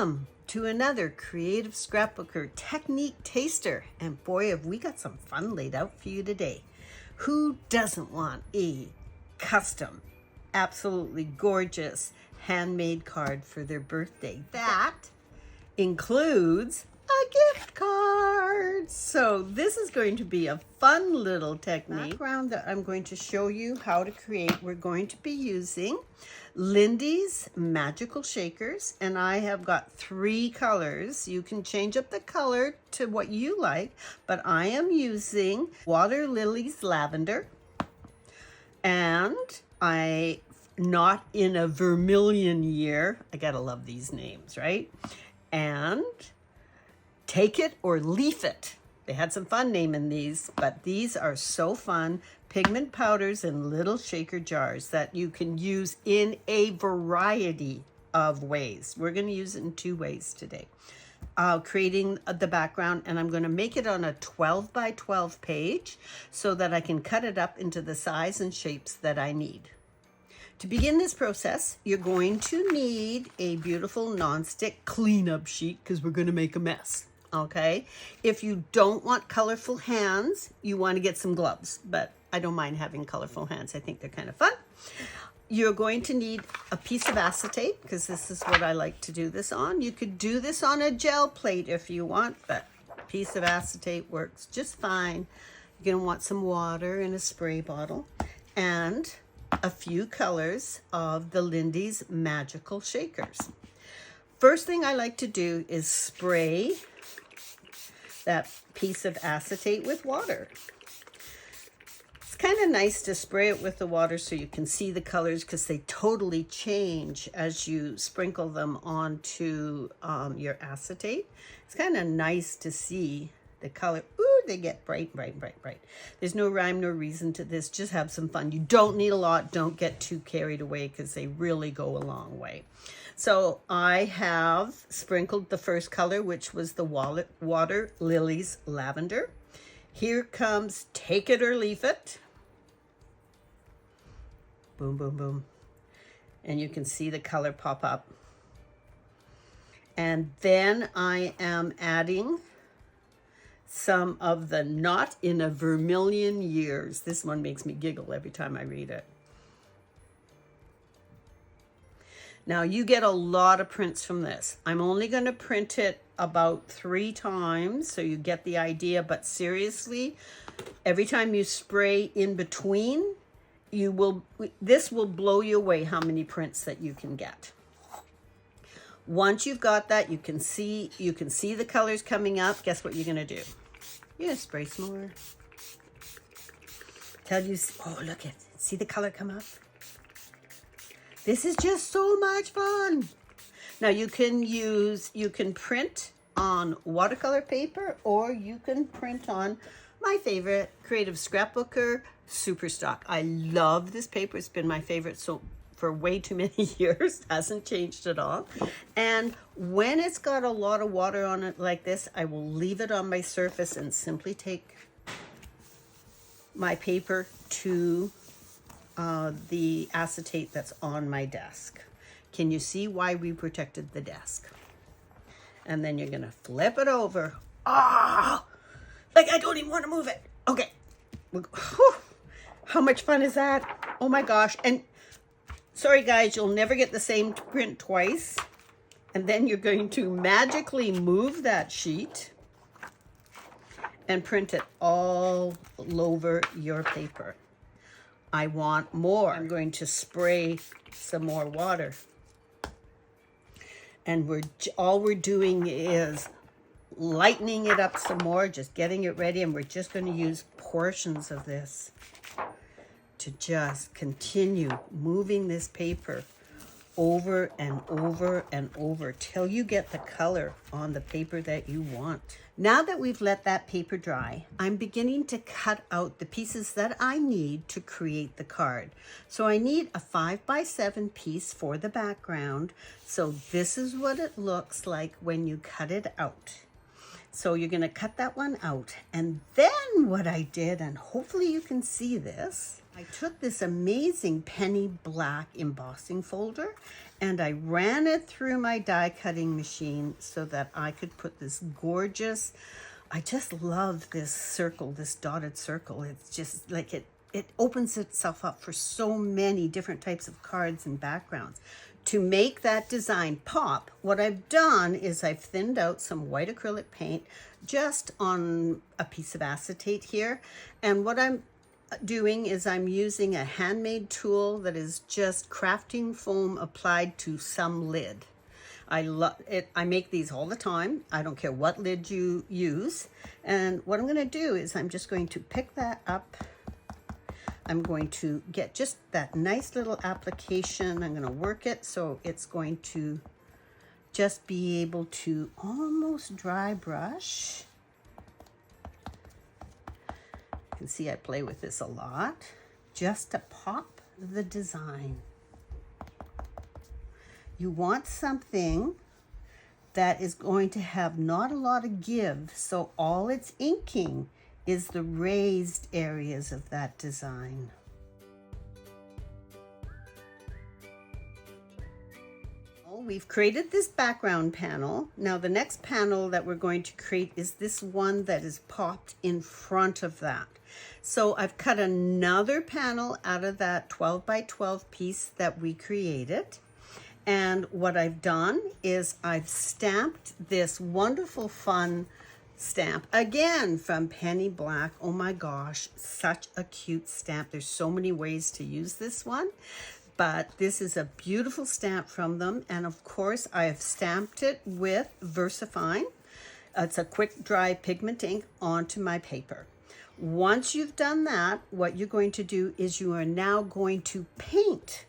Welcome to another Creative Scrapbooker Technique Taster. And boy, have we got some fun laid out for you today. Who doesn't want a custom, absolutely gorgeous handmade card for their birthday? That includes a gift card. So this is going to be a fun little technique background that I'm going to show you how to create. We're going to be using Lindy's magical shakers, and I have got 3 colors. You can change up the color to what you like, but I am using Water Lilies Lavender, and I not in a vermilion year. I gotta love these names, right? And Take It or Leaf It. They had some fun naming these, but these are so fun. Pigment powders in little shaker jars that you can use in a variety of ways. We're going to use it in 2 ways today. Creating the background, and I'm going to make it on a 12 by 12 page so that I can cut it up into the size and shapes that I need. To begin this process, you're going to need a beautiful nonstick cleanup sheet because we're going to make a mess. Okay, if you don't want colorful hands, you want to get some gloves, but I don't mind having colorful hands. I think they're kind of fun. You're going to need a piece of acetate because this is what I like to do this on. You could do this on a gel plate if you want, but a piece of acetate works just fine. You're going to want some water in a spray bottle and a few colors of the Lindy's magical shakers. First thing I like to do is spray that piece of acetate with water. It's kind of nice to spray it with the water so you can see the colors because they totally change as you sprinkle them onto your acetate. It's kind of nice to see the color. Ooh, they get bright, bright, bright, bright. There's no rhyme, no reason to this. Just have some fun. You don't need a lot. Don't get too carried away because they really go a long way. So I have sprinkled the first color, which was the Water Lilies Lavender. Here comes Take It or Leaf It. Boom, boom, boom. And you can see the color pop up. And then I am adding some of the Not in a Vermilion Years. This one makes me giggle every time I read it. Now you get a lot of prints from this. I'm only going to print it about 3 times so you get the idea, but seriously, every time you spray in between, this will blow you away how many prints that you can get. Once you've got that, you can see the colors coming up. Guess what you're going to do? You're going to spray some more. Oh, look at, see the color come up? This is just so much fun. Now you can print on watercolor paper, or you can print on my favorite Creative Scrapbooker Superstock. I love this paper. It's been my favorite for way too many years. Hasn't changed at all. And when it's got a lot of water on it like this, I will leave it on my surface and simply take my paper to the acetate that's on my desk. Can you see why we protected the desk? And then you're gonna flip it over. Ah, like I don't even want to move it. Okay. Whew. How much fun is that? Oh my gosh. And sorry guys, you'll never get the same print twice. And then you're going to magically move that sheet and print it all over your paper. I want more. I'm going to spray some more water. And all we're doing is lightening it up some more, just getting it ready, and we're just going to use portions of this to just continue moving this paper over and over and over till you get the color on the paper that you want. Now that we've let that paper dry, I'm beginning to cut out the pieces that I need to create the card. So I need a 5 by 7 piece for the background. So this is what it looks like when you cut it out. So you're gonna cut that one out. And then what I did, and hopefully you can see this, I took this amazing penny black embossing folder and I ran it through my die cutting machine so that I could put this gorgeous, I just love this circle, this dotted circle. It's just like it opens itself up for so many different types of cards and backgrounds. To make that design pop, what I've done is I've thinned out some white acrylic paint just on a piece of acetate here. And what I'm doing is I'm using a handmade tool that is just crafting foam applied to some lid. I love it. I make these all the time. I don't care what lid you use. And what I'm going to do is I'm just going to pick that up. I'm going to get just that nice little application. I'm going to work it so it's going to just be able to almost dry brush. You can see I play with this a lot, just to pop the design. You want something that is going to have not a lot of give, so all it's inking is the raised areas of that design. We've created this background panel. Now the next panel that we're going to create is this one that is popped in front of that. So I've cut another panel out of that 12 by 12 piece that we created. And what I've done is I've stamped this wonderful fun stamp again from Penny Black. Oh my gosh, such a cute stamp. There's so many ways to use this one, but this is a beautiful stamp from them. And of course I have stamped it with VersaFine. It's a quick dry pigment ink onto my paper. Once you've done that, what you're going to do is you are now going to paint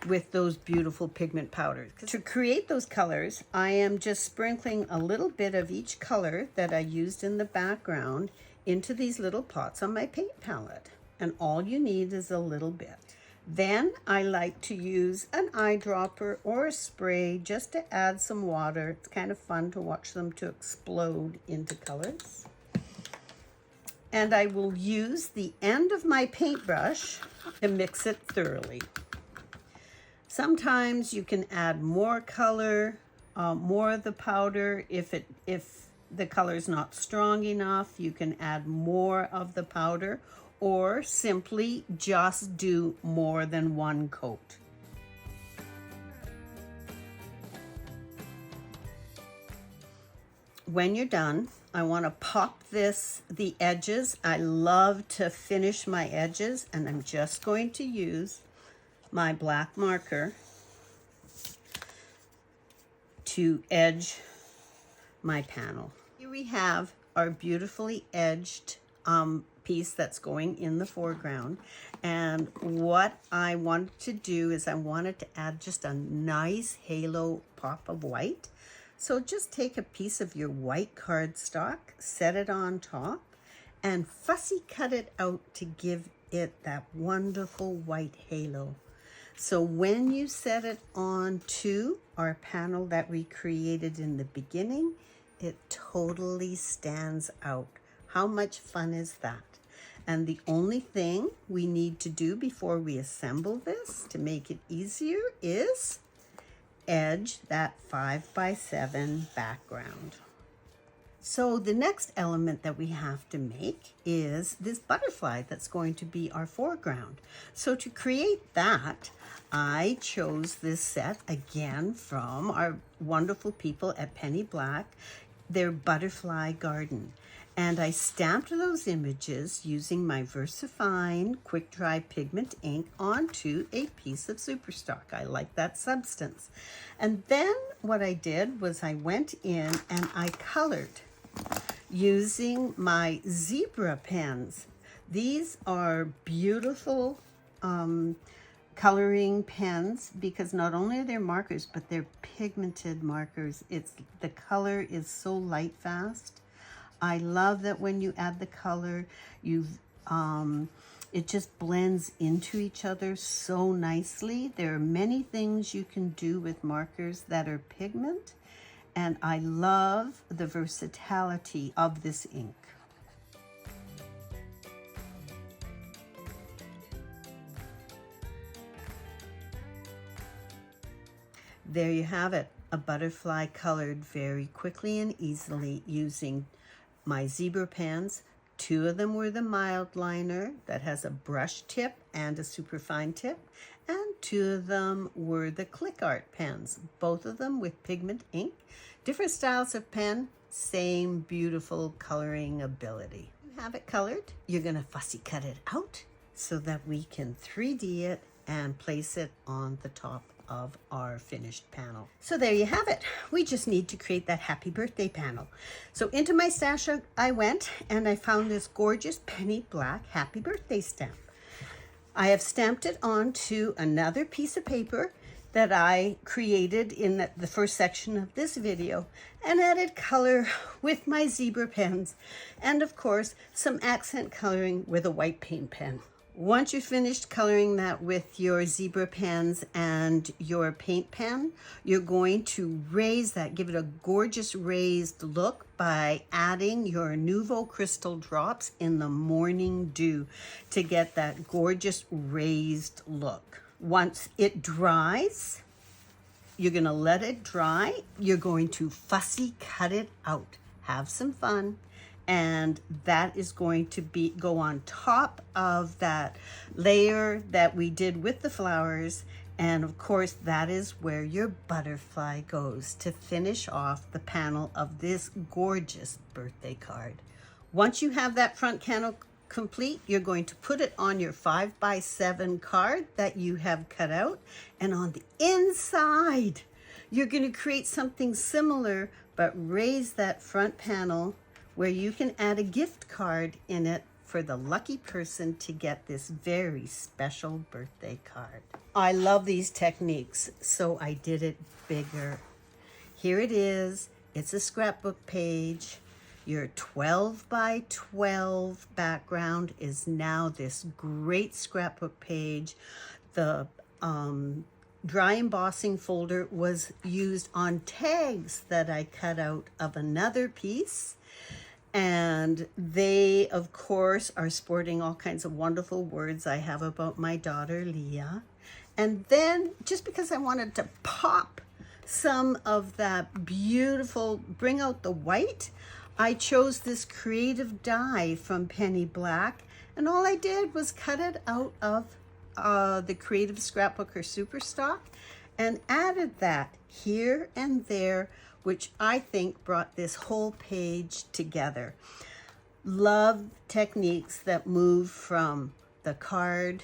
with those beautiful pigment powders. To create those colors, I am just sprinkling a little bit of each color that I used in the background into these little pots on my paint palette. And all you need is a little bit. Then I like to use an eyedropper or a spray just to add some water. It's kind of fun to watch them to explode into colors. And I will use the end of my paintbrush to mix it thoroughly. Sometimes you can add more color, more of the powder. If the color is not strong enough, you can add more of the powder, or simply just do more than one coat. When you're done, I want to pop the edges. I love to finish my edges, and I'm just going to use my black marker to edge my panel. Here we have our beautifully edged piece that's going in the foreground. And what I wanted to do is I wanted to add just a nice halo pop of white. So just take a piece of your white cardstock, set it on top, and fussy cut it out to give it that wonderful white halo. So when you set it on to our panel that we created in the beginning, it totally stands out. How much fun is that? And the only thing we need to do before we assemble this to make it easier is edge that 5x7 background. So the next element that we have to make is this butterfly that's going to be our foreground. So to create that, I chose this set again from our wonderful people at Penny Black, their butterfly garden. And I stamped those images using my VersaFine quick dry pigment ink onto a piece of Superstock. I like that substance. And then what I did was I went in and I colored using my zebra pens. These are beautiful coloring pens because not only are they markers, but they're pigmented markers. The color is so light fast. I love that when you add the color, it just blends into each other so nicely. There are many things you can do with markers that are pigment, and I love the versatility of this ink. There you have it, a butterfly colored very quickly and easily using my zebra pens. 2 of them were the Mildliner that has a brush tip and a superfine tip, and 2 of them were the ClickArt pens, both of them with pigment ink. Different styles of pen, same beautiful coloring ability. You have it colored, you're gonna fussy cut it out so that we can 3D it and place it on the top of our finished panel. So there you have it. We just need to create that happy birthday panel. So into my stash I went and I found this gorgeous penny black happy birthday stamp. I have stamped it onto another piece of paper that I created in the first section of this video and added color with my zebra pens and of course some accent coloring with a white paint pen. Once you've finished coloring that with your zebra pens and your paint pen, you're going to raise that, give it a gorgeous raised look by adding your Nouveau Crystal drops in the morning dew to get that gorgeous raised look. Once it dries, you're gonna let it dry. You're going to fussy cut it out. Have some fun. And that is going to go on top of that layer that we did with the flowers. And of course, that is where your butterfly goes to finish off the panel of this gorgeous birthday card. Once you have that front panel complete, you're going to put it on your 5x7 card that you have cut out. And on the inside, you're going to create something similar, but raise that front panel where you can add a gift card in it for the lucky person to get this very special birthday card. I love these techniques, so I did it bigger. Here it is. It's a scrapbook page. Your 12x12 background is now this great scrapbook page. The dry embossing folder was used on tags that I cut out of another piece. And they, of course, are sporting all kinds of wonderful words I have about my daughter, Leah. And then, just because I wanted to pop some of that beautiful, bring out the white, I chose this creative die from Penny Black. And all I did was cut it out of the Creative Scrapbooker Superstock and added that here and there, which I think brought this whole page together. Love techniques that move from the card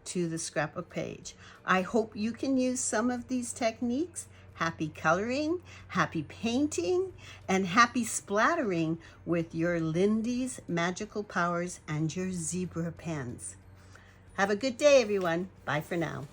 to the scrapbook page. I hope you can use some of these techniques. Happy coloring, happy painting, and happy splattering with your Lindy's magical powers and your zebra pens. Have a good day, everyone. Bye for now.